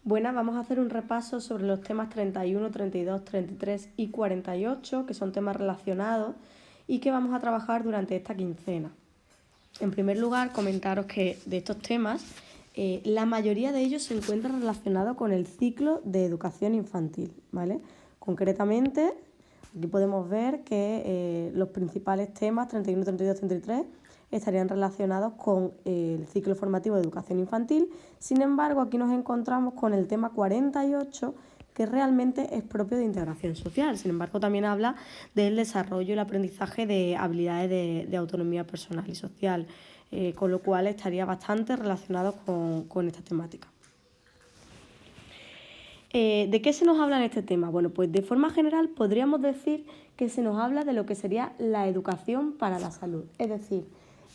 Buenas, vamos a hacer un repaso sobre los temas 31, 32, 33 y 48, que son temas relacionados y que vamos a trabajar durante esta quincena. En primer lugar, comentaros que de estos temas, la mayoría de ellos se encuentran relacionados con el ciclo de educación infantil, ¿vale? Concretamente, aquí podemos ver que los principales temas 31, 32, 33 estarían relacionados con el ciclo formativo de educación infantil. Sin embargo, aquí nos encontramos con el tema 48, que realmente es propio de integración social. Sin embargo, también habla del desarrollo y el aprendizaje de habilidades de autonomía personal y social, con lo cual estaría bastante relacionado con esta temática. ¿De qué se nos habla en este tema? Bueno, pues de forma general podríamos decir que se nos habla de lo que sería la educación para la salud. Es decir,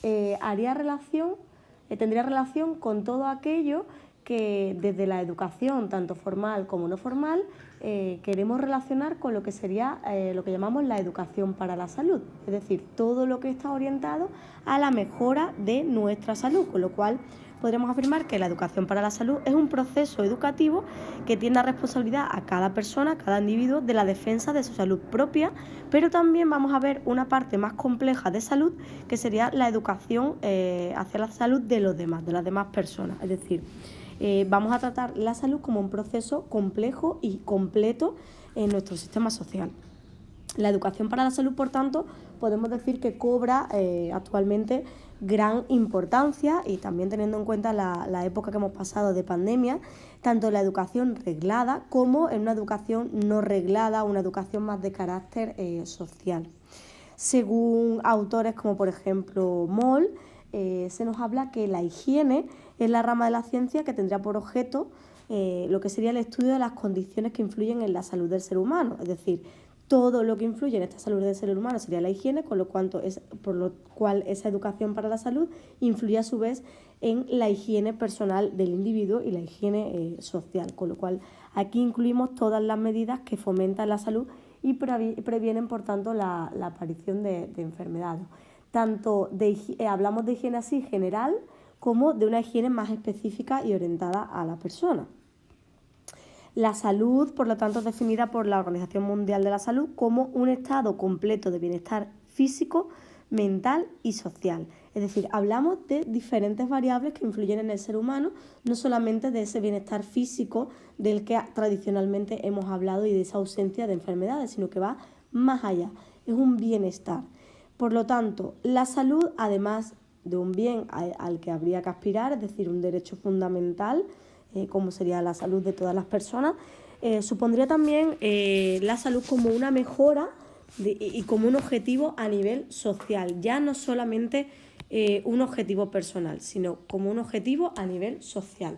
tendría relación con todo aquello que desde la educación, tanto formal como no formal, queremos relacionar con lo que sería lo que llamamos la educación para la salud. Es decir, todo lo que está orientado a la mejora de nuestra salud, con lo cual podríamos afirmar que la educación para la salud es un proceso educativo que tiene la responsabilidad a cada persona, a cada individuo, de la defensa de su salud propia, pero también vamos a ver una parte más compleja de salud, que sería la educación hacia la salud de los demás, de las demás personas. Es decir, vamos a tratar la salud como un proceso complejo y completo en nuestro sistema social. La educación para la salud, por tanto, podemos decir que cobra actualmente gran importancia, y también teniendo en cuenta la época que hemos pasado de pandemia, tanto en la educación reglada como en una educación no reglada, una educación más de carácter social. Según autores como por ejemplo Moll, se nos habla que la higiene es la rama de la ciencia que tendría por objeto lo que sería el estudio de las condiciones que influyen en la salud del ser humano. Es decir, todo lo que influye en esta salud del ser humano sería la higiene, por lo cual esa educación para la salud influye a su vez en la higiene personal del individuo y la higiene social, con lo cual aquí incluimos todas las medidas que fomentan la salud y previenen, por tanto, la aparición de enfermedades. Hablamos de higiene así general como de una higiene más específica y orientada a la persona. La salud, por lo tanto, es definida por la Organización Mundial de la Salud como un estado completo de bienestar físico, mental y social. Es decir, hablamos de diferentes variables que influyen en el ser humano, no solamente de ese bienestar físico del que tradicionalmente hemos hablado y de esa ausencia de enfermedades, sino que va más allá, es un bienestar. Por lo tanto, la salud, además de un bien al que habría que aspirar, es decir, un derecho fundamental, como sería la salud de todas las personas, supondría también la salud como una mejora y como un objetivo a nivel social, ya no solamente un objetivo personal, sino como un objetivo a nivel social.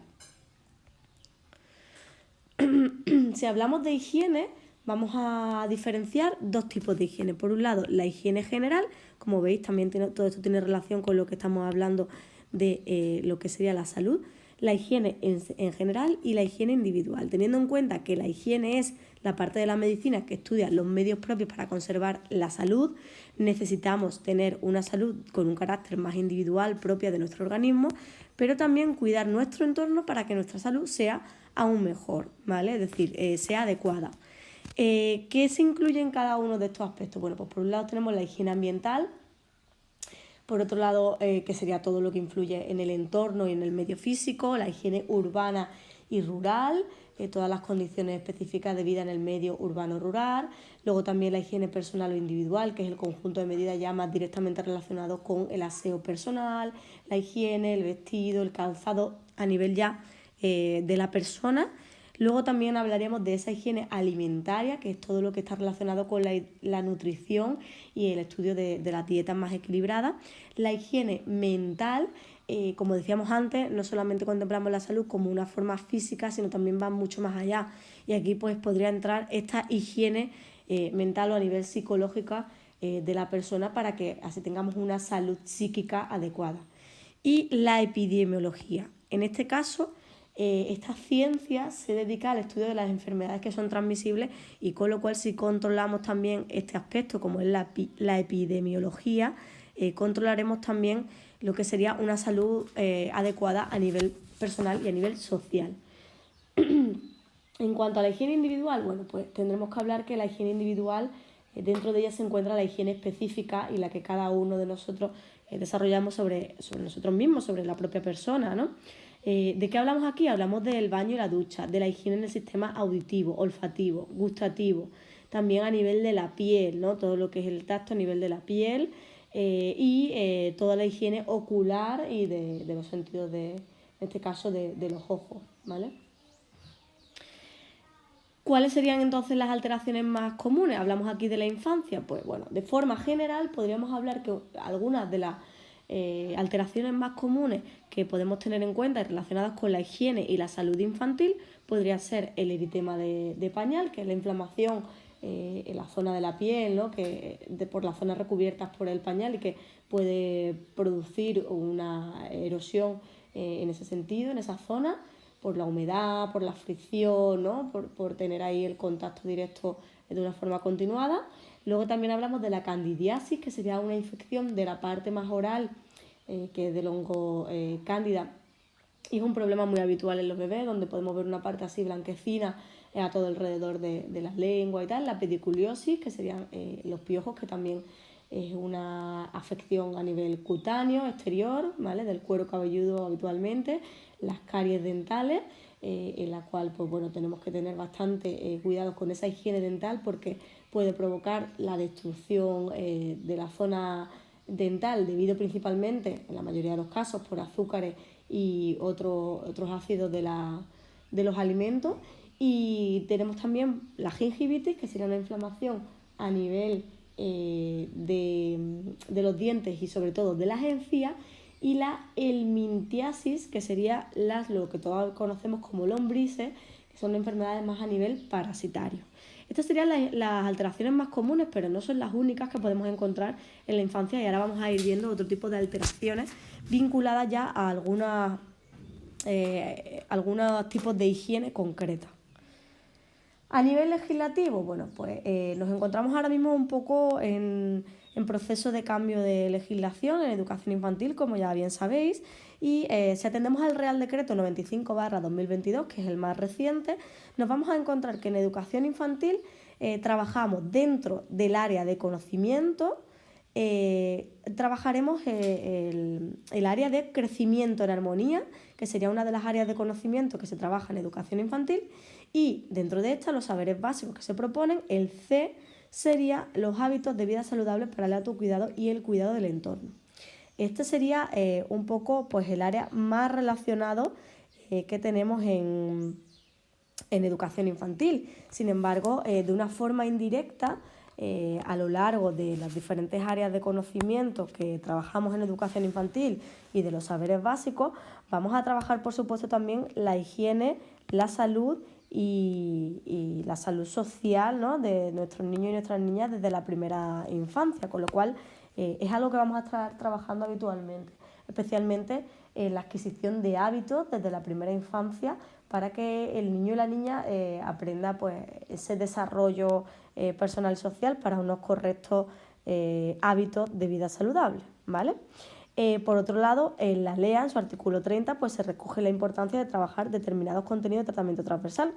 Si hablamos de higiene, vamos a diferenciar dos tipos de higiene. Por un lado, la higiene general, como veis, también todo esto tiene relación con lo que estamos hablando de lo que sería la salud. La higiene en general y la higiene individual, teniendo en cuenta que la higiene es la parte de la medicina que estudia los medios propios para conservar la salud. Necesitamos tener una salud con un carácter más individual propia de nuestro organismo, pero también cuidar nuestro entorno para que nuestra salud sea aún mejor, ¿vale? Es decir, sea adecuada. ¿Qué se incluye en cada uno de estos aspectos? Bueno, pues por un lado tenemos la higiene ambiental. Por otro lado, que sería todo lo que influye en el entorno y en el medio físico, la higiene urbana y rural, todas las condiciones específicas de vida en el medio urbano-rural. Luego también la higiene personal o individual, que es el conjunto de medidas ya más directamente relacionados con el aseo personal, la higiene, el vestido, el calzado a nivel ya de la persona. Luego también hablaremos de esa higiene alimentaria, que es todo lo que está relacionado con la nutrición y el estudio de las dietas más equilibradas. La higiene mental, como decíamos antes, no solamente contemplamos la salud como una forma física, sino también va mucho más allá. Y aquí pues podría entrar esta higiene mental o a nivel psicológica de la persona para que así tengamos una salud psíquica adecuada. Y la epidemiología. En este caso, esta ciencia se dedica al estudio de las enfermedades que son transmisibles, y con lo cual si controlamos también este aspecto, como es la epidemiología, controlaremos también lo que sería una salud adecuada a nivel personal y a nivel social. En cuanto a la higiene individual, bueno, pues tendremos que hablar que la higiene individual, dentro de ella se encuentra la higiene específica y la que cada uno de nosotros desarrollamos sobre nosotros mismos, sobre la propia persona, ¿no? ¿De qué hablamos aquí? Hablamos del baño y la ducha, de la higiene en el sistema auditivo, olfativo, gustativo, también a nivel de la piel, ¿no? Todo lo que es el tacto a nivel de la piel y toda la higiene ocular y de los sentidos, en este caso de los ojos, ¿vale? ¿Cuáles serían entonces las alteraciones más comunes? Hablamos aquí de la infancia. Pues bueno, de forma general podríamos hablar que algunas de las alteraciones más comunes que podemos tener en cuenta y relacionadas con la higiene y la salud infantil podría ser el eritema de pañal, que es la inflamación en la zona de la piel, ¿no? Por las zonas recubiertas por el pañal y que puede producir una erosión en ese sentido, en esa zona, por la humedad, por la fricción, ¿no? por tener ahí el contacto directo de una forma continuada. Luego también hablamos de la candidiasis, que sería una infección de la parte más oral, que es del hongo cándida, y es un problema muy habitual en los bebés, donde podemos ver una parte así blanquecina a todo alrededor de la lengua y tal. La pediculiosis, que serían los piojos, que también es una afección a nivel cutáneo, exterior, ¿vale? Del cuero cabelludo habitualmente. Las caries dentales, en la cual pues, bueno, tenemos que tener bastante cuidado con esa higiene dental porque puede provocar la destrucción de la zona dental debido principalmente, en la mayoría de los casos, por azúcares y otros ácidos de los alimentos. Y tenemos también la gingivitis, que sería una inflamación a nivel de los dientes y sobre todo de las encías, y la helmintiasis, que sería lo que todos conocemos como lombrices, que son enfermedades más a nivel parasitario. Estas serían las alteraciones más comunes, pero no son las únicas que podemos encontrar en la infancia, y ahora vamos a ir viendo otro tipo de alteraciones vinculadas ya a algunos tipos de higiene concreta. A nivel legislativo, bueno, pues nos encontramos ahora mismo un poco en proceso de cambio de legislación en educación infantil, como ya bien sabéis, y si atendemos al Real Decreto 95/2022, que es el más reciente, nos vamos a encontrar que en educación infantil trabajamos dentro del área de conocimiento, trabajaremos el área de crecimiento en armonía, que sería una de las áreas de conocimiento que se trabaja en educación infantil, y dentro de esta los saberes básicos que se proponen. El C sería los hábitos de vida saludables para el autocuidado y el cuidado del entorno. Este sería un poco pues, el área más relacionado que tenemos en educación infantil. Sin embargo, de una forma indirecta, a lo largo de las diferentes áreas de conocimiento que trabajamos en educación infantil y de los saberes básicos, vamos a trabajar, por supuesto, también la higiene, la salud y la salud social, ¿no? De nuestros niños y nuestras niñas desde la primera infancia, con lo cual es algo que vamos a estar trabajando habitualmente, especialmente en la adquisición de hábitos desde la primera infancia para que el niño y la niña aprenda pues, ese desarrollo personal y social para unos correctos hábitos de vida saludable, ¿vale? Por otro lado, en la LEA, en su artículo 30, pues se recoge la importancia de trabajar determinados contenidos de tratamiento transversal.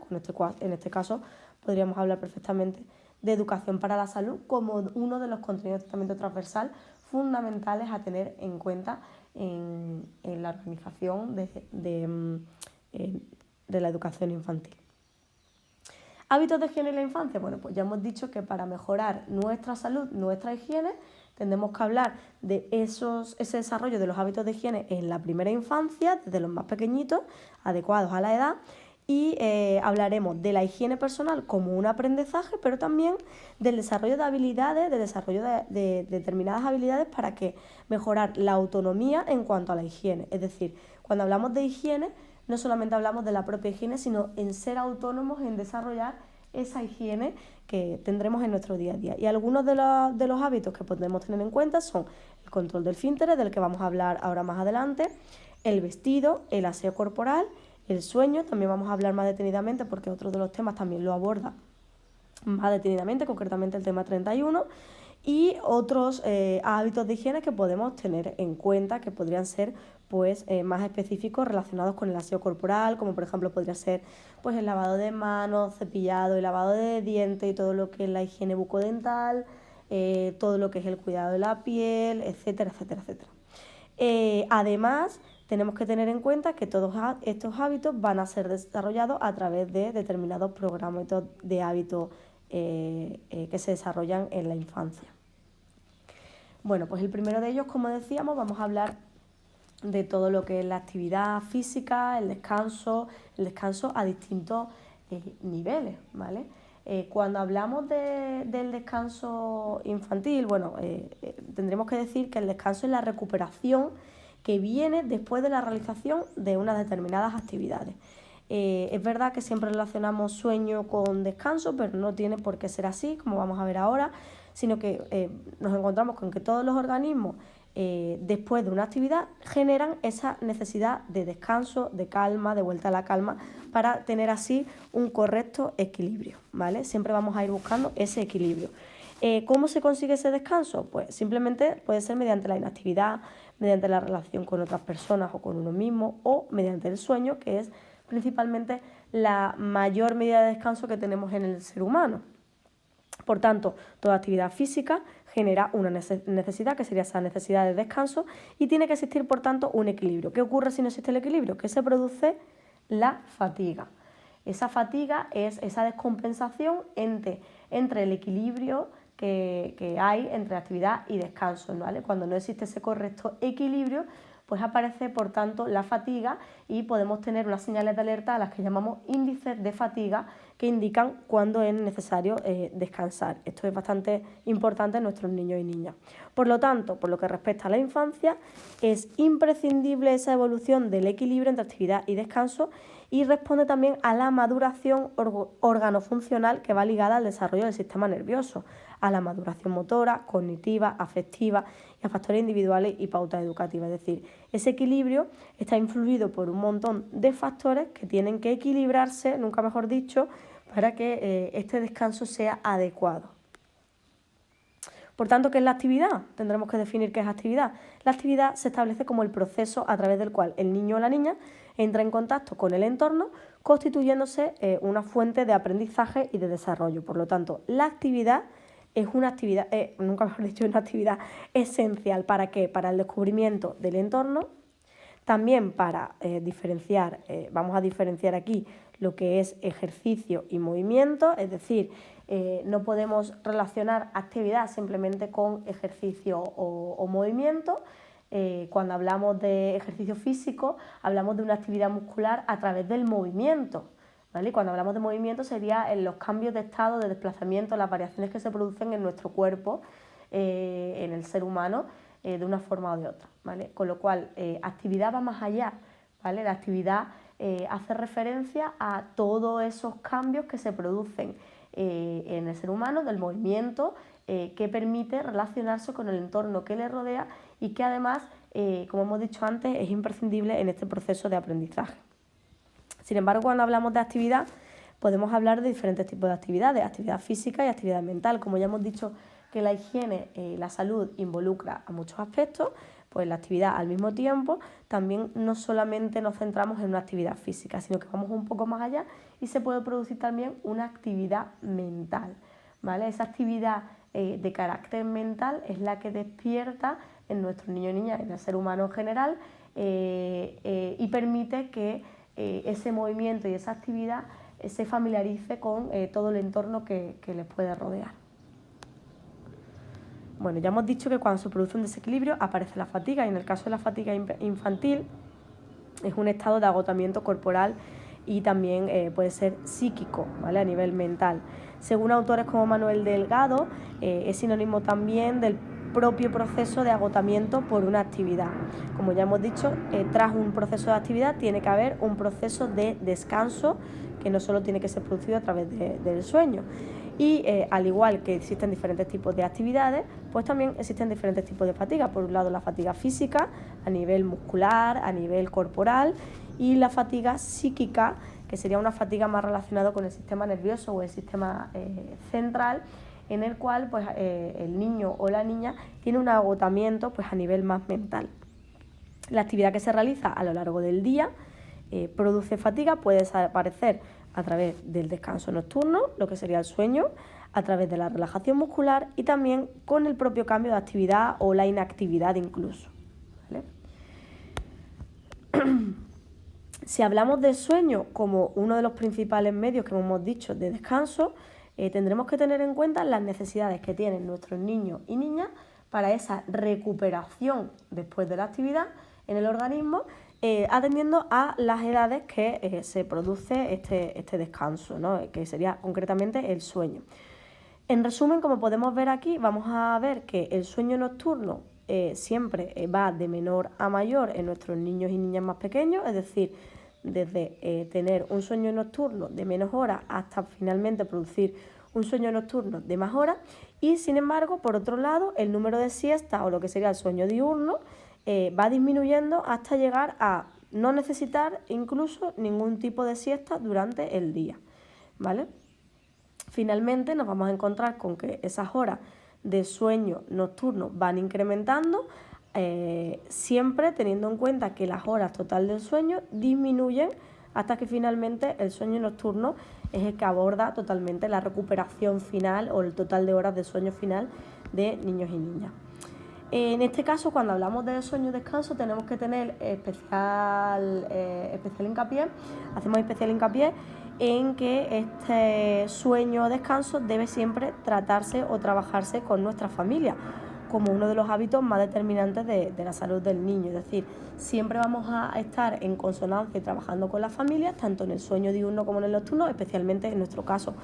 En este caso, podríamos hablar perfectamente de educación para la salud como uno de los contenidos de tratamiento transversal fundamentales a tener en cuenta en la organización de la educación infantil. ¿Hábitos de higiene en la infancia? Bueno, pues ya hemos dicho que para mejorar nuestra salud, nuestra higiene, tendremos que hablar de ese desarrollo de los hábitos de higiene en la primera infancia, desde los más pequeñitos, adecuados a la edad, y hablaremos de la higiene personal como un aprendizaje, pero también del desarrollo de habilidades, del desarrollo de determinadas habilidades para que mejorar la autonomía en cuanto a la higiene. Es decir, cuando hablamos de higiene, no solamente hablamos de la propia higiene, sino en ser autónomos, en desarrollar esa higiene que tendremos en nuestro día a día. Y algunos de los hábitos que podemos tener en cuenta son el control del esfínteres, del que vamos a hablar ahora más adelante, el vestido, el aseo corporal, el sueño. También vamos a hablar más detenidamente porque otro de los temas también lo aborda más detenidamente, concretamente el tema 31, y otros hábitos de higiene que podemos tener en cuenta, que podrían ser pues más específicos relacionados con el aseo corporal, como por ejemplo podría ser pues el lavado de manos, cepillado y lavado de dientes y todo lo que es la higiene bucodental, todo lo que es el cuidado de la piel, etcétera, etcétera, etcétera. Además, tenemos que tener en cuenta que todos estos hábitos van a ser desarrollados a través de determinados programas de hábitos que se desarrollan en la infancia. Bueno, pues el primero de ellos, como decíamos, vamos a hablar de todo lo que es la actividad física, el descanso a distintos niveles, ¿vale? Cuando hablamos del descanso infantil, bueno, tendremos que decir que el descanso es la recuperación que viene después de la realización de unas determinadas actividades. Es verdad que siempre relacionamos sueño con descanso, pero no tiene por qué ser así, como vamos a ver ahora, sino que nos encontramos con que todos los organismos después de una actividad generan esa necesidad de descanso, de calma, de vuelta a la calma, para tener así un correcto equilibrio, ¿vale? Siempre vamos a ir buscando ese equilibrio. ¿Cómo se consigue ese descanso? Pues simplemente puede ser mediante la inactividad, mediante la relación con otras personas o con uno mismo, o mediante el sueño, que es principalmente la mayor medida de descanso que tenemos en el ser humano. Por tanto, toda actividad física genera una necesidad, que sería esa necesidad de descanso, y tiene que existir, por tanto, un equilibrio. ¿Qué ocurre si no existe el equilibrio? Que se produce la fatiga. Esa fatiga es esa descompensación entre el equilibrio que hay entre actividad y descanso, ¿vale? Cuando no existe ese correcto equilibrio, pues aparece, por tanto, la fatiga y podemos tener unas señales de alerta a las que llamamos índices de fatiga, que indican cuándo es necesario descansar. Esto es bastante importante en nuestros niños y niñas. Por lo tanto, por lo que respecta a la infancia, es imprescindible esa evolución del equilibrio entre actividad y descanso, y responde también a la maduración organofuncional que va ligada al desarrollo del sistema nervioso, a la maduración motora, cognitiva, afectiva y a factores individuales y pautas educativas. Es decir, ese equilibrio está influido por un montón de factores que tienen que equilibrarse, nunca mejor dicho, para que este descanso sea adecuado. Por tanto, ¿qué es la actividad? Tendremos que definir qué es actividad. La actividad se establece como el proceso a través del cual el niño o la niña entra en contacto con el entorno, constituyéndose una fuente de aprendizaje y de desarrollo. Por lo tanto, la actividad es una actividad, nunca mejor dicho, una actividad esencial. ¿Para qué? Para el descubrimiento del entorno, también para diferenciar, vamos a diferenciar aquí lo que es ejercicio y movimiento, es decir, no podemos relacionar actividad simplemente con ejercicio o movimiento. Cuando hablamos de ejercicio físico, hablamos de una actividad muscular a través del movimiento, ¿vale? Cuando hablamos de movimiento sería en los cambios de estado, de desplazamiento, las variaciones que se producen en nuestro cuerpo, en el ser humano, de una forma o de otra, ¿vale? Con lo cual, actividad va más allá, ¿vale? La actividad hace referencia a todos esos cambios que se producen en el ser humano, del movimiento, que permite relacionarse con el entorno que le rodea y que además, como hemos dicho antes, es imprescindible en este proceso de aprendizaje. Sin embargo, cuando hablamos de actividad, podemos hablar de diferentes tipos de actividades, actividad física y actividad mental. Como ya hemos dicho que la higiene, la salud involucra a muchos aspectos, pues la actividad al mismo tiempo también no solamente nos centramos en una actividad física, sino que vamos un poco más allá y se puede producir también una actividad mental, ¿vale? Esa actividad de carácter mental es la que despierta en nuestros niños y niñas, en el ser humano en general, y permite que ese movimiento y esa actividad se familiarice con todo el entorno que les puede rodear. Bueno, ya hemos dicho que cuando se produce un desequilibrio aparece la fatiga, y en el caso de la fatiga infantil es un estado de agotamiento corporal y también puede ser psíquico, ¿vale? A nivel mental. Según autores como Manuel Delgado, es sinónimo también del propio proceso de agotamiento por una actividad. Como ya hemos dicho, tras un proceso de actividad tiene que haber un proceso de descanso, que no solo tiene que ser producido a través del sueño. Y al igual que existen diferentes tipos de actividades, pues también existen diferentes tipos de fatiga. Por un lado, la fatiga física a nivel muscular, a nivel corporal, y la fatiga psíquica, que sería una fatiga más relacionada con el sistema nervioso o el sistema central, en el cual pues, el niño o la niña tiene un agotamiento pues, a nivel más mental. La actividad que se realiza a lo largo del día produce fatiga, puede desaparecer a través del descanso nocturno, lo que sería el sueño, a través de la relajación muscular y también con el propio cambio de actividad o la inactividad incluso, ¿vale? Si hablamos del sueño como uno de los principales medios que hemos dicho de descanso, tendremos que tener en cuenta las necesidades que tienen nuestros niños y niñas para esa recuperación después de la actividad en el organismo, atendiendo a las edades que se produce este descanso, ¿no? Que sería concretamente el sueño. En resumen, como podemos ver aquí, vamos a ver que el sueño nocturno siempre va de menor a mayor en nuestros niños y niñas más pequeños, es decir, desde tener un sueño nocturno de menos horas hasta finalmente producir un sueño nocturno de más horas. Y sin embargo, por otro lado, el número de siestas o lo que sería el sueño diurno va disminuyendo hasta llegar a no necesitar incluso ningún tipo de siesta durante el día, ¿vale? Finalmente nos vamos a encontrar con que esas horas de sueño nocturno van incrementando, siempre teniendo en cuenta que las horas total del sueño disminuyen hasta que finalmente el sueño nocturno es el que aborda totalmente la recuperación final o el total de horas de sueño final de niños y niñas. En este caso, cuando hablamos de sueño y descanso, tenemos que tener especial hincapié en que este sueño o descanso debe siempre tratarse o trabajarse con nuestra familia como uno de los hábitos más determinantes de la salud del niño. Es decir, siempre vamos a estar en consonancia y trabajando con las familias, tanto en el sueño diurno como en el nocturno, especialmente en nuestro caso,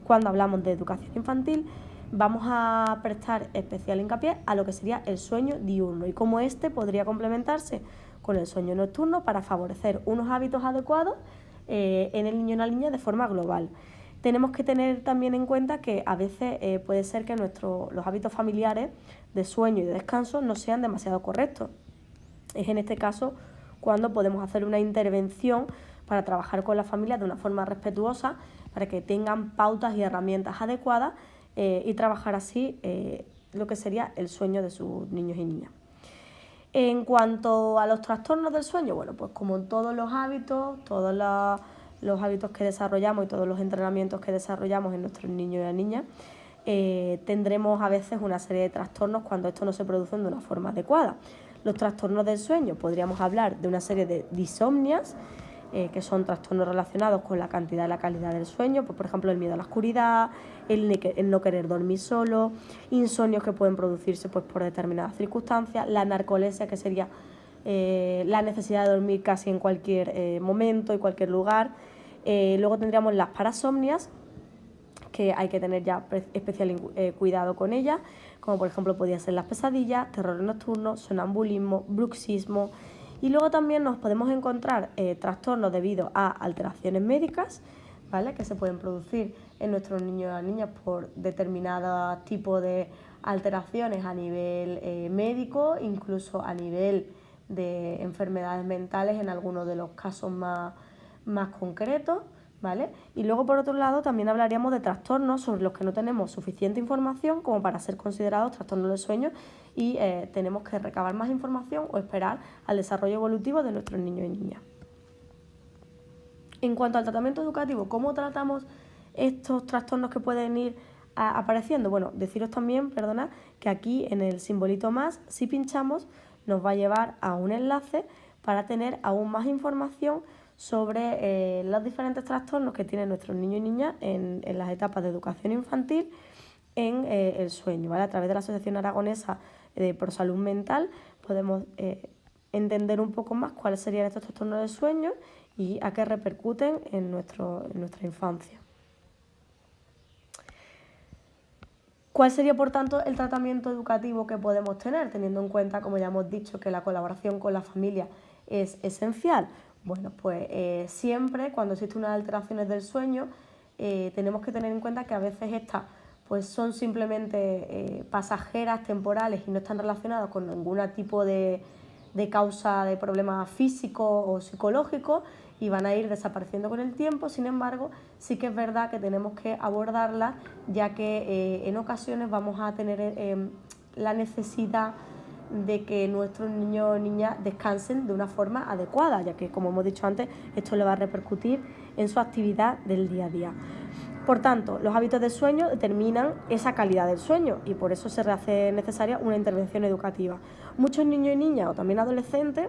cuando hablamos de educación infantil, vamos a prestar especial hincapié a lo que sería el sueño diurno y cómo este podría complementarse con el sueño nocturno para favorecer unos hábitos adecuados en el niño y la niña de forma global. Tenemos que tener también en cuenta que a veces puede ser que los hábitos familiares de sueño y de descanso no sean demasiado correctos. Es en este caso cuando podemos hacer una intervención para trabajar con las familias de una forma respetuosa, para que tengan pautas y herramientas adecuadas y trabajar así lo que sería el sueño de sus niños y niñas. En cuanto a los trastornos del sueño, bueno, pues como en todos los hábitos, todos los hábitos que desarrollamos y todos los entrenamientos que desarrollamos en nuestros niños y las niñas, tendremos a veces una serie de trastornos cuando estos no se producen de una forma adecuada. Los trastornos del sueño, podríamos hablar de una serie de disomnias, que son trastornos relacionados con la cantidad y la calidad del sueño, pues, por ejemplo, el miedo a la oscuridad, el no querer dormir solo, insomnios que pueden producirse pues, por determinadas circunstancias, la narcolepsia, que sería la necesidad de dormir casi en cualquier momento y cualquier lugar. Luego tendríamos las parasomnias, que hay que tener ya especial cuidado con ellas, como por ejemplo podrían ser las pesadillas, terrores nocturnos, sonambulismo, bruxismo. Y luego también nos podemos encontrar trastornos debido a alteraciones médicas, ¿vale?, que se pueden producir en nuestros niños y las niñas por determinados tipos de alteraciones a nivel médico, incluso a nivel de enfermedades mentales en algunos de los casos más concretos, ¿vale? Y luego, por otro lado, también hablaríamos de trastornos sobre los que no tenemos suficiente información como para ser considerados trastornos del sueño y tenemos que recabar más información o esperar al desarrollo evolutivo de nuestros niños y niñas. En cuanto al tratamiento educativo, ¿cómo tratamos estos trastornos que pueden ir apareciendo? Bueno, deciros también, que aquí en el simbolito más, si pinchamos, nos va a llevar a un enlace para tener aún más información sobre los diferentes trastornos que tienen nuestros niños y niñas en las etapas de educación infantil en el sueño, ¿vale? A través de la Asociación Aragonesa de Prosalud Mental podemos entender un poco más cuáles serían estos trastornos del sueño y a qué repercuten en nuestra infancia. ¿Cuál sería, por tanto, el tratamiento educativo que podemos tener, teniendo en cuenta, como ya hemos dicho, que la colaboración con la familia es esencial? Bueno, pues siempre cuando existen unas alteraciones del sueño tenemos que tener en cuenta que a veces estas pues, son simplemente pasajeras, temporales y no están relacionadas con ningún tipo de de causa de problemas físicos o psicológicos y van a ir desapareciendo con el tiempo. Sin embargo, sí que es verdad que tenemos que abordarlas, ya que en ocasiones vamos a tener la necesidad de que nuestros niños o niñas descansen de una forma adecuada, ya que, como hemos dicho antes, esto le va a repercutir en su actividad del día a día. Por tanto, los hábitos de sueño determinan esa calidad del sueño y por eso se hace necesaria una intervención educativa. Muchos niños y niñas o también adolescentes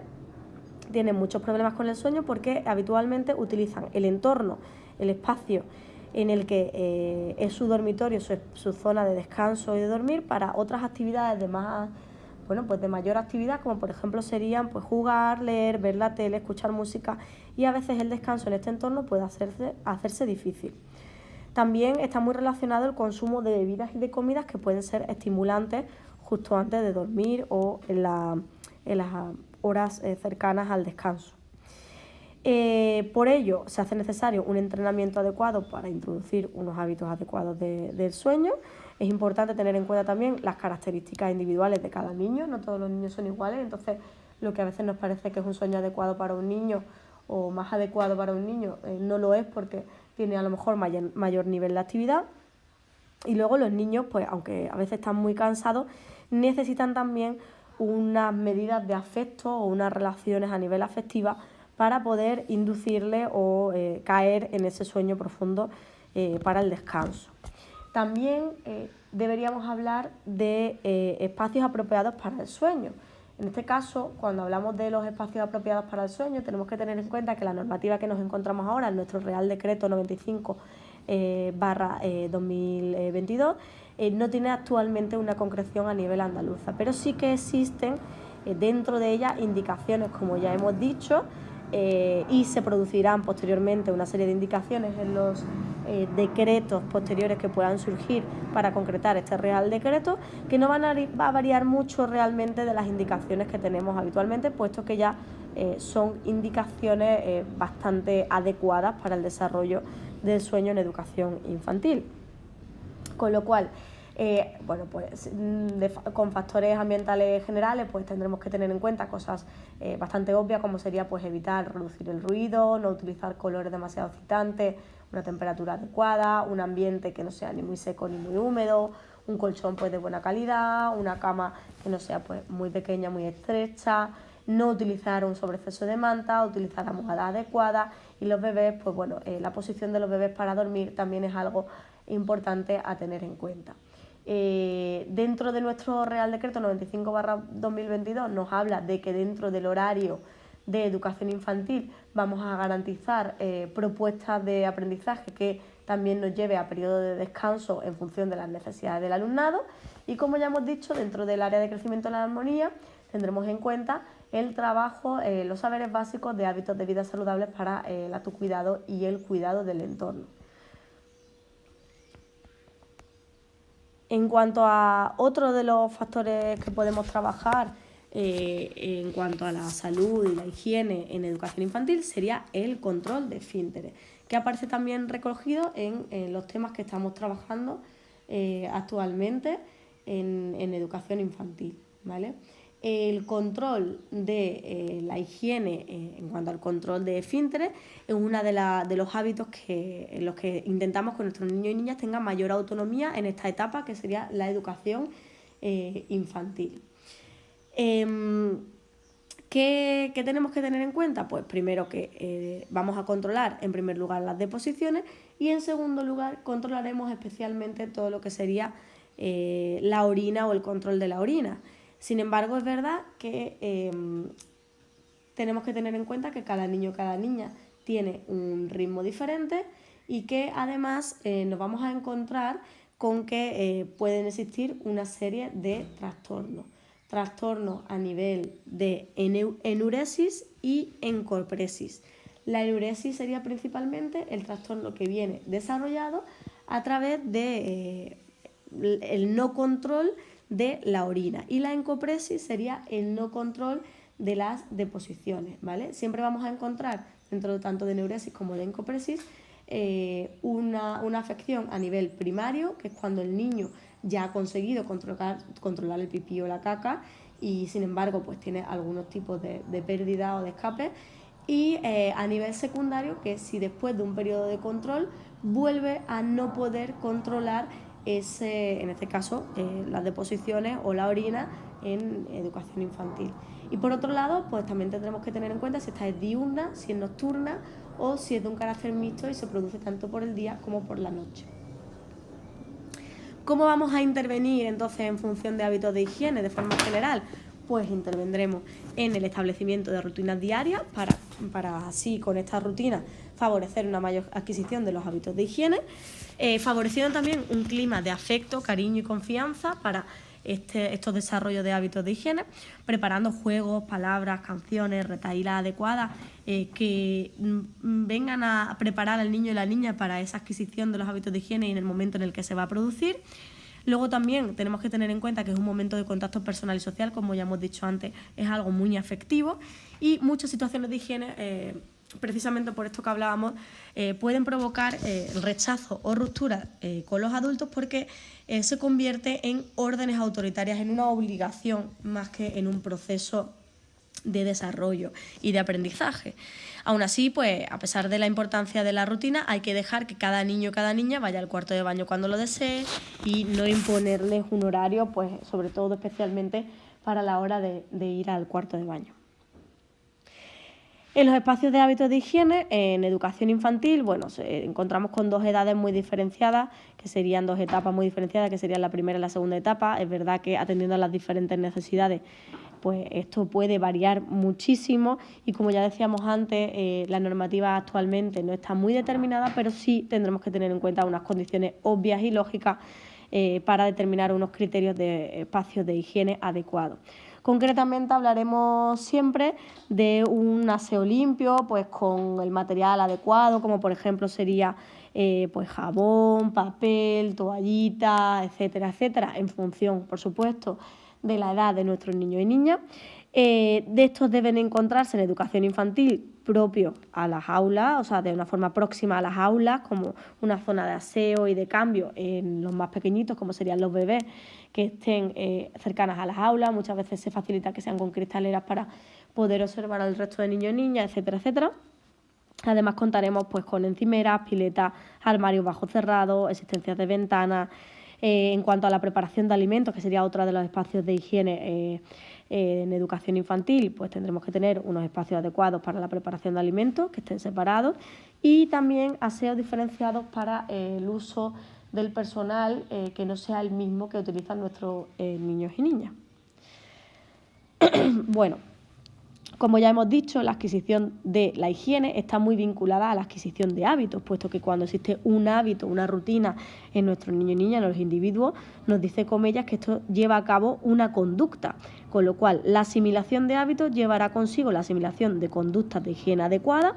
tienen muchos problemas con el sueño porque habitualmente utilizan el entorno, el espacio en el que es su dormitorio, su zona de descanso y de dormir para otras actividades de mayor actividad, como por ejemplo serían jugar, leer, ver la tele, escuchar música, y a veces el descanso en este entorno puede hacerse difícil. También está muy relacionado el consumo de bebidas y de comidas que pueden ser estimulantes justo antes de dormir o en las horas cercanas al descanso. Por ello se hace necesario un entrenamiento adecuado para introducir unos hábitos adecuados del sueño. Es importante tener en cuenta también las características individuales de cada niño, no todos los niños son iguales, entonces lo que a veces nos parece que es un sueño adecuado para un niño o más adecuado para un niño no lo es porque tiene a lo mejor mayor nivel de actividad. Y luego los niños, aunque a veces están muy cansados, necesitan también unas medidas de afecto o unas relaciones a nivel afectiva para poder inducirle o caer en ese sueño profundo para el descanso. También deberíamos hablar de espacios apropiados para el sueño. En este caso, cuando hablamos de los espacios apropiados para el sueño, tenemos que tener en cuenta que la normativa que nos encontramos ahora en nuestro Real Decreto 95/2022 no tiene actualmente una concreción a nivel andaluza, pero sí que existen dentro de ella indicaciones, como ya hemos dicho, y se producirán posteriormente una serie de indicaciones en los decretos posteriores que puedan surgir para concretar este Real Decreto, que no va a variar mucho realmente de las indicaciones que tenemos habitualmente, puesto que ya son indicaciones bastante adecuadas para el desarrollo del sueño en educación infantil. Con lo cual, con factores ambientales generales tendremos que tener en cuenta cosas bastante obvias, como sería evitar reducir el ruido, no utilizar colores demasiado excitantes, una temperatura adecuada, un ambiente que no sea ni muy seco ni muy húmedo, un colchón de buena calidad, una cama que no sea muy pequeña, muy estrecha, no utilizar un sobreexceso de manta, utilizar almohadas adecuadas, y los bebés, la posición de los bebés para dormir también es algo importante a tener en cuenta. Dentro de nuestro Real Decreto 95/2022 nos habla de que dentro del horario de educación infantil vamos a garantizar propuestas de aprendizaje que también nos lleve a periodo de descanso en función de las necesidades del alumnado, y como ya hemos dicho, dentro del área de crecimiento de la armonía tendremos en cuenta el trabajo, los saberes básicos de hábitos de vida saludables para el autocuidado y el cuidado del entorno. En cuanto a otro de los factores que podemos trabajar en cuanto a la salud y la higiene en educación infantil sería el control de esfínteres, que aparece también recogido en los temas que estamos trabajando actualmente en educación infantil, ¿vale? El control de la higiene en cuanto al control de esfínteres es uno de los hábitos en los que intentamos que nuestros niños y niñas tengan mayor autonomía en esta etapa, que sería la educación infantil. ¿Qué tenemos que tener en cuenta? Primero que vamos a controlar en primer lugar las deposiciones, y en segundo lugar controlaremos especialmente todo lo que sería la orina o el control de la orina. Sin embargo, es verdad que tenemos que tener en cuenta que cada niño o cada niña tiene un ritmo diferente, y que además nos vamos a encontrar con que pueden existir una serie de trastornos a nivel de enuresis y encorpresis. La enuresis sería principalmente el trastorno que viene desarrollado a través de el no control de la orina, y la encopresis sería el no control de las deposiciones, ¿vale? Siempre vamos a encontrar, dentro tanto de enuresis como de encopresis, una afección a nivel primario, que es cuando el niño ya ha conseguido controlar el pipí o la caca, y sin embargo pues tiene algunos tipos de pérdida o de escape. Y a nivel secundario, que si después de un periodo de control vuelve a no poder controlar en este caso, las deposiciones o la orina en educación infantil. Y por otro lado, pues también tendremos que tener en cuenta si esta es diurna, si es nocturna o si es de un carácter mixto y se produce tanto por el día como por la noche. ¿Cómo vamos a intervenir entonces en función de hábitos de higiene de forma general? Pues intervendremos en el establecimiento de rutinas diarias para así con esta rutina favorecer una mayor adquisición de los hábitos de higiene, favoreciendo también un clima de afecto, cariño y confianza para estos desarrollos de hábitos de higiene, preparando juegos, palabras, canciones, retahílas adecuadas que vengan a preparar al niño y la niña para esa adquisición de los hábitos de higiene y en el momento en el que se va a producir. Luego también tenemos que tener en cuenta que es un momento de contacto personal y social, como ya hemos dicho antes, es algo muy afectivo y muchas situaciones de higiene, precisamente por esto que hablábamos, pueden provocar rechazo o ruptura con los adultos porque se convierte en órdenes autoritarias, en una obligación más que en un proceso de desarrollo y de aprendizaje. Aún así, pues a pesar de la importancia de la rutina, hay que dejar que cada niño o cada niña vaya al cuarto de baño cuando lo desee y no imponerles un horario, pues sobre todo especialmente para la hora de ir al cuarto de baño. En los espacios de hábitos de higiene, en educación infantil, bueno, encontramos con dos edades muy diferenciadas, que serían dos etapas muy diferenciadas, que serían la primera y la segunda etapa. Es verdad que atendiendo a las diferentes necesidades, pues esto puede variar muchísimo y como ya decíamos antes, la normativa actualmente no está muy determinada, pero sí tendremos que tener en cuenta unas condiciones obvias y lógicas para determinar unos criterios de espacios de higiene adecuados. Concretamente hablaremos siempre de un aseo limpio, pues con el material adecuado, como por ejemplo sería pues jabón, papel, toallita, etcétera, etcétera, en función, por supuesto, de la edad de nuestros niños y niñas. De estos deben encontrarse en educación infantil propio a las aulas, o sea, de una forma próxima a las aulas, como una zona de aseo y de cambio en los más pequeñitos, como serían los bebés, que estén cercanas a las aulas. Muchas veces se facilita que sean con cristaleras para poder observar al resto de niños y niñas, etcétera, etcétera. Además contaremos pues con encimeras, piletas, armarios bajo cerrados, existencias de ventanas. En cuanto a la preparación de alimentos, que sería otro de los espacios de higiene en educación infantil, pues tendremos que tener unos espacios adecuados para la preparación de alimentos, que estén separados, y también aseos diferenciados para el uso del personal que no sea el mismo que utilizan nuestros niños y niñas. Bueno, como ya hemos dicho, la adquisición de la higiene está muy vinculada a la adquisición de hábitos, puesto que cuando existe un hábito, una rutina en nuestros niños y niñas, en los individuos, nos dice Comellas que esto lleva a cabo una conducta, con lo cual la asimilación de hábitos llevará consigo la asimilación de conductas de higiene adecuadas,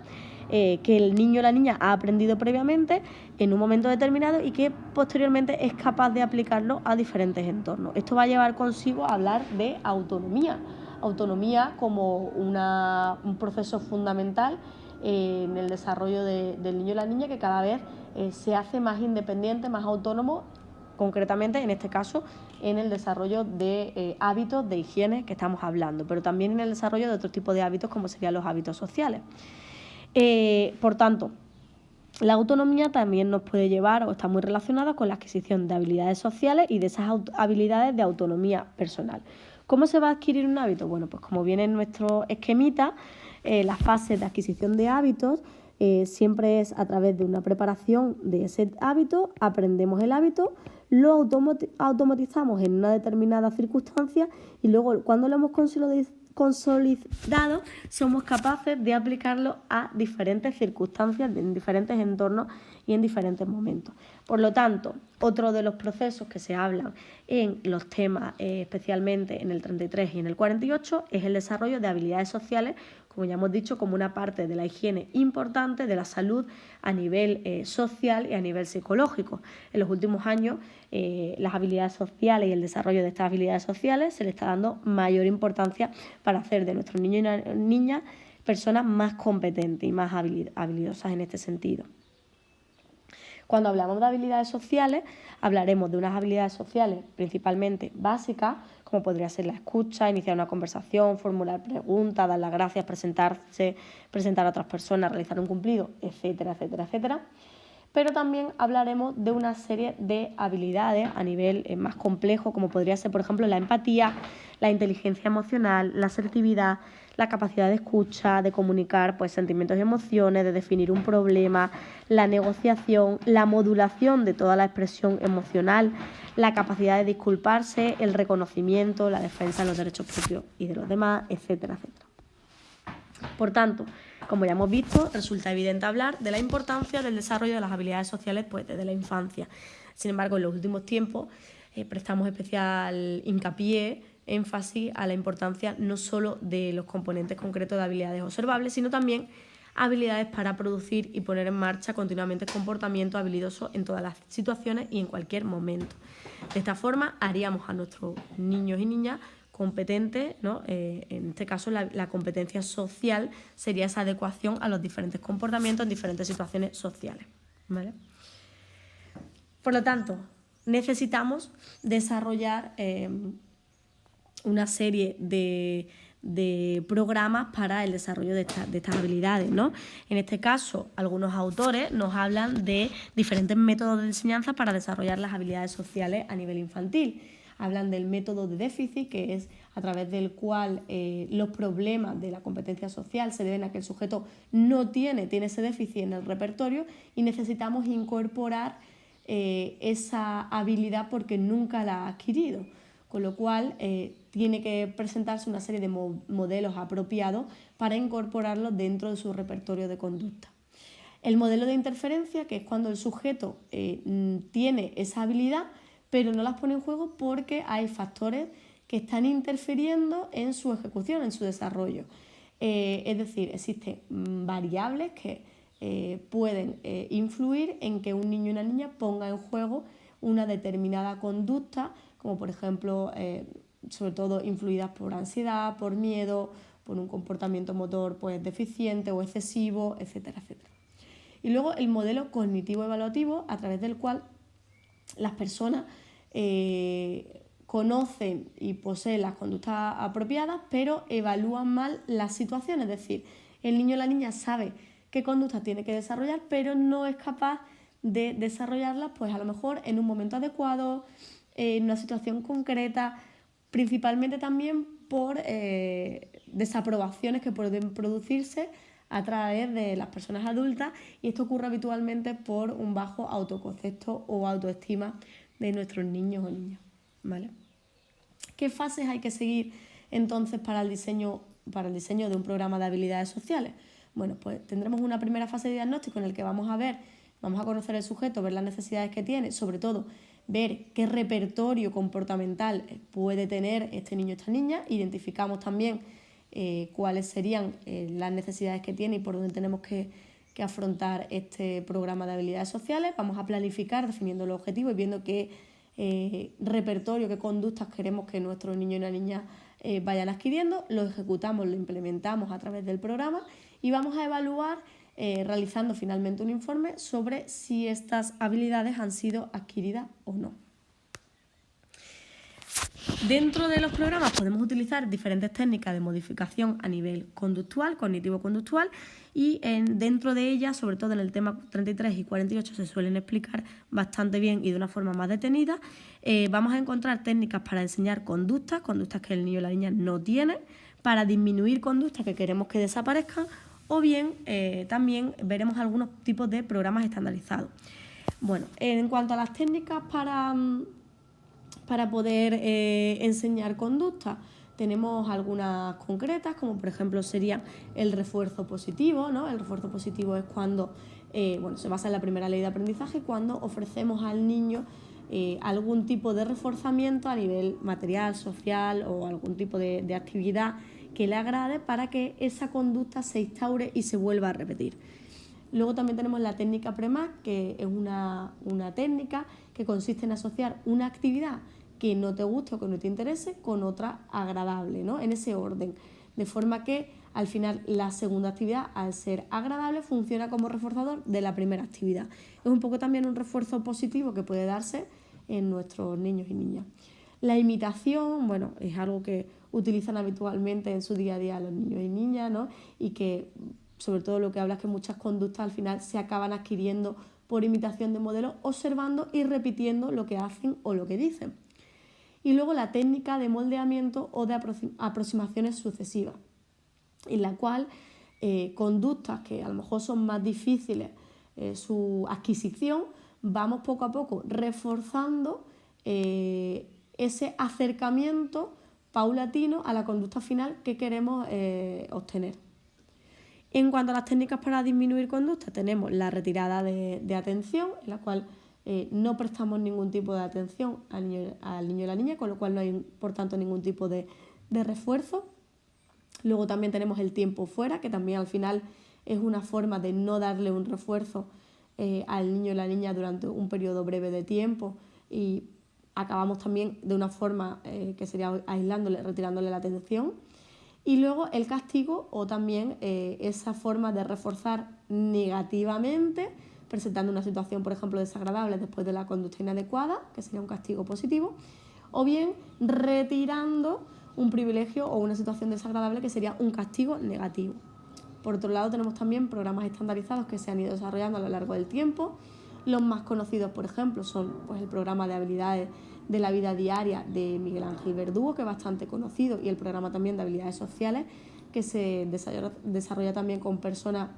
que el niño o la niña ha aprendido previamente en un momento determinado y que posteriormente es capaz de aplicarlo a diferentes entornos. Esto va a llevar consigo a hablar de autonomía como un proceso fundamental en el desarrollo del niño y la niña, que cada vez se hace más independiente, más autónomo, concretamente en este caso en el desarrollo de hábitos de higiene que estamos hablando, pero también en el desarrollo de otro tipo de hábitos como serían los hábitos sociales. Por tanto, la autonomía también nos puede llevar o está muy relacionada con la adquisición de habilidades sociales y de esas habilidades de autonomía personal. ¿Cómo se va a adquirir un hábito? Bueno, pues como viene en nuestro esquemita, las fases de adquisición de hábitos siempre es a través de una preparación de ese hábito, aprendemos el hábito, lo automatizamos en una determinada circunstancia y luego cuando lo hemos consolidado somos capaces de aplicarlo a diferentes circunstancias, en diferentes entornos y en diferentes momentos. Por lo tanto, otro de los procesos que se hablan en los temas, especialmente en el 33 y en el 48, es el desarrollo de habilidades sociales, como ya hemos dicho, como una parte de la higiene importante de la salud a nivel social y a nivel psicológico. En los últimos años, las habilidades sociales y el desarrollo de estas habilidades sociales se le está dando mayor importancia para hacer de nuestros niños y niñas personas más competentes y más habilidosas en este sentido. Cuando hablamos de habilidades sociales, hablaremos de unas habilidades sociales principalmente básicas, como podría ser la escucha, iniciar una conversación, formular preguntas, dar las gracias, presentarse, presentar a otras personas, realizar un cumplido, etcétera, etcétera, etcétera. Pero también hablaremos de una serie de habilidades a nivel más complejo, como podría ser, por ejemplo, la empatía, la inteligencia emocional, la asertividad, la capacidad de escucha, de comunicar pues, sentimientos y emociones, de definir un problema, la negociación, la modulación de toda la expresión emocional, la capacidad de disculparse, el reconocimiento, la defensa de los derechos propios y de los demás, etcétera, etcétera. Por tanto, como ya hemos visto, resulta evidente hablar de la importancia del desarrollo de las habilidades sociales pues, desde la infancia. Sin embargo, en los últimos tiempos prestamos especial hincapié, énfasis a la importancia no solo de los componentes concretos de habilidades observables, sino también habilidades para producir y poner en marcha continuamente comportamientos habilidosos en todas las situaciones y en cualquier momento. De esta forma, haríamos a nuestros niños y niñas competentes, ¿no? En este caso la competencia social sería esa adecuación a los diferentes comportamientos en diferentes situaciones sociales, ¿vale? Por lo tanto, necesitamos desarrollar una serie de programas para el desarrollo de estas habilidades, ¿no? En este caso, algunos autores nos hablan de diferentes métodos de enseñanza para desarrollar las habilidades sociales a nivel infantil. Hablan del método de déficit, que es a través del cual los problemas de la competencia social se deben a que el sujeto no tiene ese déficit en el repertorio y necesitamos incorporar esa habilidad porque nunca la ha adquirido. Con lo cual tiene que presentarse una serie de modelos apropiados para incorporarlos dentro de su repertorio de conducta. El modelo de interferencia, que es cuando el sujeto tiene esa habilidad, pero no las pone en juego porque hay factores que están interfiriendo en su ejecución, en su desarrollo. Es decir, existen variables que pueden influir en que un niño y una niña ponga en juego una determinada conducta, como por ejemplo, sobre todo influidas por ansiedad, por miedo, por un comportamiento motor pues, deficiente o excesivo, etcétera, etcétera. Y luego el modelo cognitivo-evaluativo, a través del cual las personas conocen y poseen las conductas apropiadas, pero evalúan mal las situaciones. Es decir, el niño o la niña sabe qué conductas tiene que desarrollar, pero no es capaz de desarrollarlas, pues a lo mejor en un momento adecuado, en una situación concreta, principalmente también por desaprobaciones que pueden producirse a través de las personas adultas, y esto ocurre habitualmente por un bajo autoconcepto o autoestima de nuestros niños o niñas, ¿vale? ¿Qué fases hay que seguir entonces para el diseño de un programa de habilidades sociales? Bueno, pues tendremos una primera fase de diagnóstico en el que vamos a conocer el sujeto, ver las necesidades que tiene, sobre todo ver qué repertorio comportamental puede tener este niño o esta niña. Identificamos también cuáles serían las necesidades que tiene y por dónde tenemos que afrontar este programa de habilidades sociales. Vamos a planificar definiendo los objetivos y viendo qué repertorio, qué conductas queremos que nuestros niños y una niña vayan adquiriendo. Lo ejecutamos, lo implementamos a través del programa y vamos a evaluar realizando finalmente un informe sobre si estas habilidades han sido adquiridas o no. Dentro de los programas podemos utilizar diferentes técnicas de modificación a nivel conductual, cognitivo-conductual, y dentro de ellas, sobre todo en el tema 33 y 48, se suelen explicar bastante bien y de una forma más detenida. Vamos a encontrar técnicas para enseñar conductas que el niño o la niña no tienen, para disminuir conductas que queremos que desaparezcan, o bien también veremos algunos tipos de programas estandarizados. Bueno, en cuanto a las técnicas para poder enseñar conducta, tenemos algunas concretas, como por ejemplo sería el refuerzo positivo, ¿no? El refuerzo positivo es cuando, se basa en la primera ley de aprendizaje, cuando ofrecemos al niño algún tipo de reforzamiento a nivel material, social o algún tipo de actividad que le agrade para que esa conducta se instaure y se vuelva a repetir. Luego también tenemos la técnica PREMAC, que es una técnica que consiste en asociar una actividad que no te guste o que no te interese con otra agradable, ¿no? En ese orden, de forma que al final la segunda actividad, al ser agradable, funciona como reforzador de la primera actividad. Es un poco también un refuerzo positivo que puede darse en nuestros niños y niñas. La imitación, bueno, es algo que utilizan habitualmente en su día a día los niños y niñas, ¿no? Y que sobre todo lo que habla es que muchas conductas al final se acaban adquiriendo por imitación de modelos, observando y repitiendo lo que hacen o lo que dicen. Y luego la técnica de moldeamiento o de aproximaciones sucesivas, en la cual conductas que a lo mejor son más difíciles su adquisición, vamos poco a poco reforzando ese acercamiento paulatino a la conducta final que queremos obtener. En cuanto a las técnicas para disminuir conducta, tenemos la retirada de atención, en la cual no prestamos ningún tipo de atención al niño y la niña, con lo cual no hay, por tanto, ningún tipo de refuerzo. Luego también tenemos el tiempo fuera, que también al final es una forma de no darle un refuerzo al niño y la niña durante un periodo breve de tiempo, y acabamos también de una forma que sería aislándole, retirándole la atención. Y luego el castigo, o también esa forma de reforzar negativamente, presentando una situación, por ejemplo, desagradable después de la conducta inadecuada, que sería un castigo positivo, o bien retirando un privilegio o una situación desagradable, que sería un castigo negativo. Por otro lado, tenemos también programas estandarizados que se han ido desarrollando a lo largo del tiempo. Los más conocidos, por ejemplo, son pues, el programa de habilidades de la vida diaria de Miguel Ángel Verdugo, que es bastante conocido, y el programa también de habilidades sociales, que se desarrolla también con personas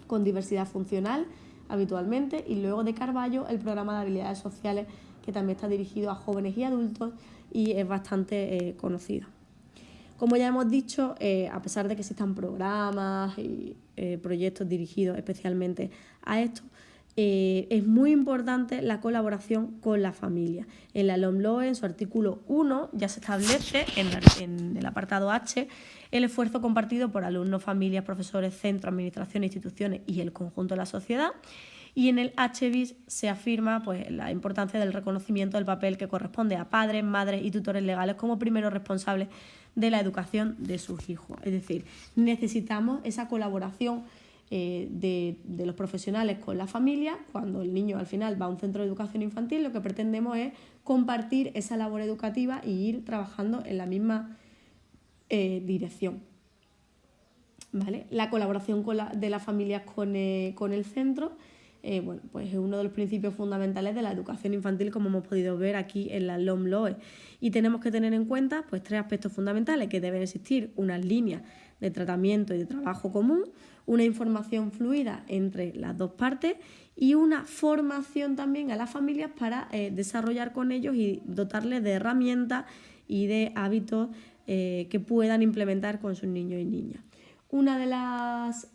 con diversidad funcional habitualmente, y luego de Carballo el programa de habilidades sociales, que también está dirigido a jóvenes y adultos y es bastante conocido. Como ya hemos dicho, a pesar de que existan programas y proyectos dirigidos especialmente a esto, es muy importante la colaboración con la familia. En la LOMLOE, en su artículo 1, ya se establece en el apartado H el esfuerzo compartido por alumnos, familias, profesores, centros, administraciones, instituciones y el conjunto de la sociedad. Y en el H-bis se afirma pues, la importancia del reconocimiento del papel que corresponde a padres, madres y tutores legales como primeros responsables de la educación de sus hijos. Es decir, necesitamos esa colaboración de los profesionales con la familia. Cuando el niño al final va a un centro de educación infantil, lo que pretendemos es compartir esa labor educativa e ir trabajando en la misma dirección. ¿Vale? La colaboración de las familias con el centro bueno, pues es uno de los principios fundamentales de la educación infantil, como hemos podido ver aquí en la LOMLOE. Y tenemos que tener en cuenta pues, 3 aspectos fundamentales: que deben existir unas líneas de tratamiento y de trabajo común, una información fluida entre las dos partes y una formación también a las familias para desarrollar con ellos y dotarles de herramientas y de hábitos que puedan implementar con sus niños y niñas. Una de las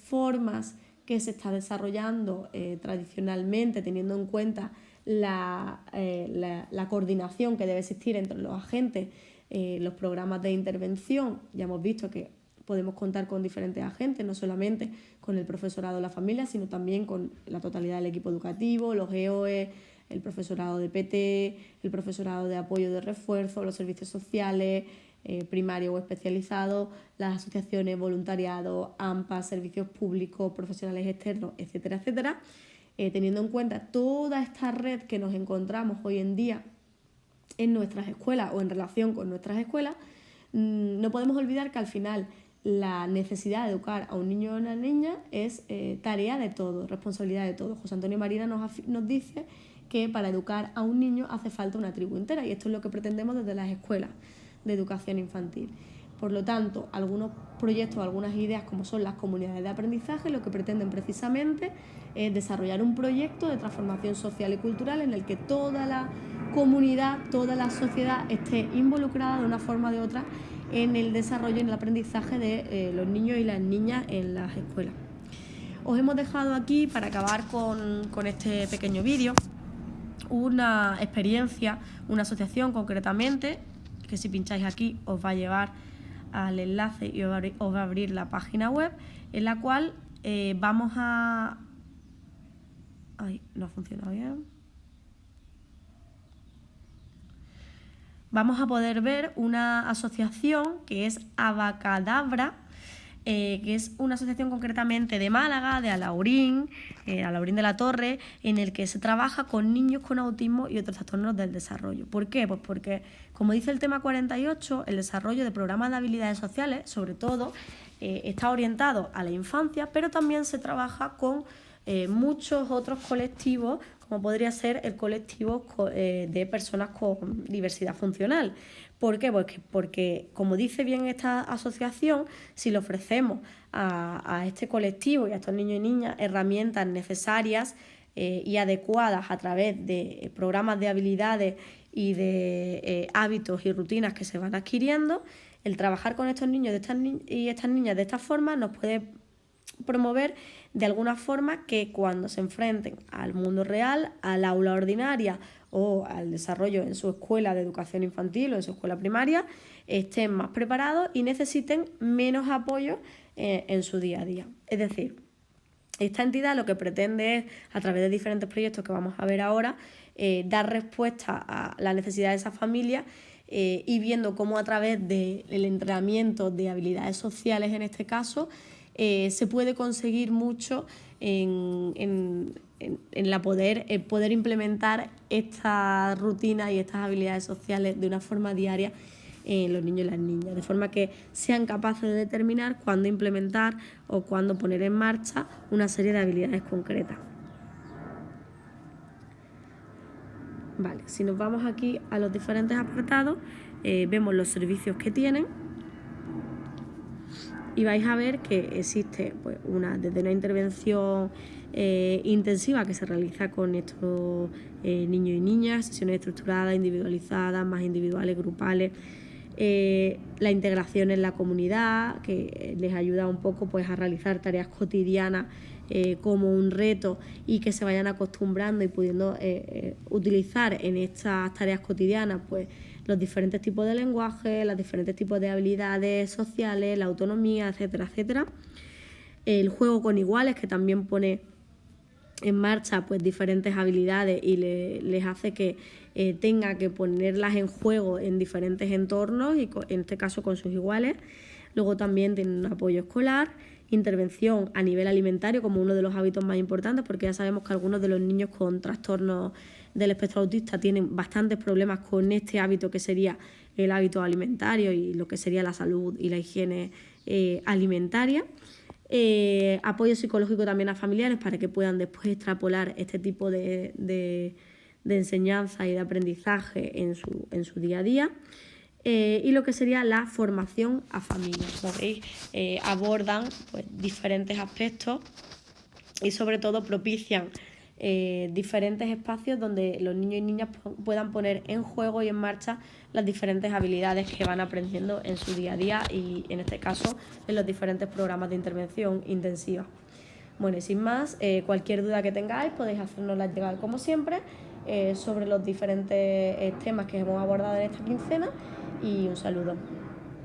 formas que se está desarrollando tradicionalmente, teniendo en cuenta la coordinación que debe existir entre los agentes, los programas de intervención. Ya hemos visto que podemos contar con diferentes agentes, no solamente con el profesorado de la familia, sino también con la totalidad del equipo educativo, los EOE, el profesorado de PT, el profesorado de apoyo de refuerzo, los servicios sociales, primario o especializado, las asociaciones, voluntariado, AMPA, servicios públicos, profesionales externos, etcétera, etcétera. Teniendo en cuenta toda esta red que nos encontramos hoy en día en nuestras escuelas o en relación con nuestras escuelas, no podemos olvidar que al final la necesidad de educar a un niño o una niña es tarea de todos, responsabilidad de todos. José Antonio Marina nos dice que para educar a un niño hace falta una tribu entera, y esto es lo que pretendemos desde las escuelas de educación infantil. Por lo tanto, algunos proyectos, algunas ideas, como son las comunidades de aprendizaje, lo que pretenden precisamente es desarrollar un proyecto de transformación social y cultural en el que toda la comunidad, toda la sociedad esté involucrada de una forma o de otra en el desarrollo y en el aprendizaje de los niños y las niñas en las escuelas. Os hemos dejado aquí, para acabar con este pequeño vídeo, una experiencia, una asociación concretamente, que si pincháis aquí os va a llevar al enlace y os va a abrir la página web, en la cual vamos a... Ay, no ha funcionado bien. Vamos a poder ver una asociación que es Abacadabra, que es una asociación concretamente de Málaga, de Alaurín de la Torre, en el que se trabaja con niños con autismo y otros trastornos del desarrollo. ¿Por qué? Pues porque, como dice el tema 48, el desarrollo de programas de habilidades sociales, sobre todo, está orientado a la infancia, pero también se trabaja con muchos otros colectivos, como podría ser el colectivo de personas con diversidad funcional. ¿Por qué? Pues porque, como dice bien esta asociación, si le ofrecemos a este colectivo y a estos niños y niñas herramientas necesarias y adecuadas a través de programas de habilidades y de hábitos y rutinas que se van adquiriendo, el trabajar con estos niños y estas niñas de esta forma nos puede promover de alguna forma que cuando se enfrenten al mundo real, al aula ordinaria o al desarrollo en su escuela de educación infantil o en su escuela primaria, estén más preparados y necesiten menos apoyo en su día a día. Es decir, esta entidad lo que pretende es, a través de diferentes proyectos que vamos a ver ahora, dar respuesta a las necesidades de esas familias y viendo cómo a través del entrenamiento de habilidades sociales, en este caso, se puede conseguir mucho en poder implementar estas rutinas y estas habilidades sociales de una forma diaria en los niños y las niñas, de forma que sean capaces de determinar cuándo implementar o cuándo poner en marcha una serie de habilidades concretas. Vale, si nos vamos aquí a los diferentes apartados, vemos los servicios que tienen y vais a ver que existe pues, desde una intervención intensiva que se realiza con estos niños y niñas, sesiones estructuradas, individualizadas, más individuales, grupales, la integración en la comunidad, que les ayuda un poco pues, a realizar tareas cotidianas como un reto y que se vayan acostumbrando y pudiendo utilizar en estas tareas cotidianas pues, los diferentes tipos de lenguaje, los diferentes tipos de habilidades sociales, la autonomía, etcétera, etcétera. El juego con iguales, que también pone en marcha pues diferentes habilidades y les hace que tenga que ponerlas en juego en diferentes entornos y en este caso con sus iguales. Luego también tienen un apoyo escolar, intervención a nivel alimentario como uno de los hábitos más importantes, porque ya sabemos que algunos de los niños con trastornos del espectro autista tienen bastantes problemas con este hábito que sería el hábito alimentario y lo que sería la salud y la higiene alimentaria. Apoyo psicológico también a familiares para que puedan después extrapolar este tipo de enseñanza y de aprendizaje en su día a día. Y lo que sería la formación a familias. Como veis, abordan pues, diferentes aspectos y sobre todo propician diferentes espacios donde los niños y niñas puedan poner en juego y en marcha las diferentes habilidades que van aprendiendo en su día a día y en este caso en los diferentes programas de intervención intensiva. Bueno, y sin más, cualquier duda que tengáis podéis hacérnosla llegar como siempre sobre los diferentes temas que hemos abordado en esta quincena y un saludo.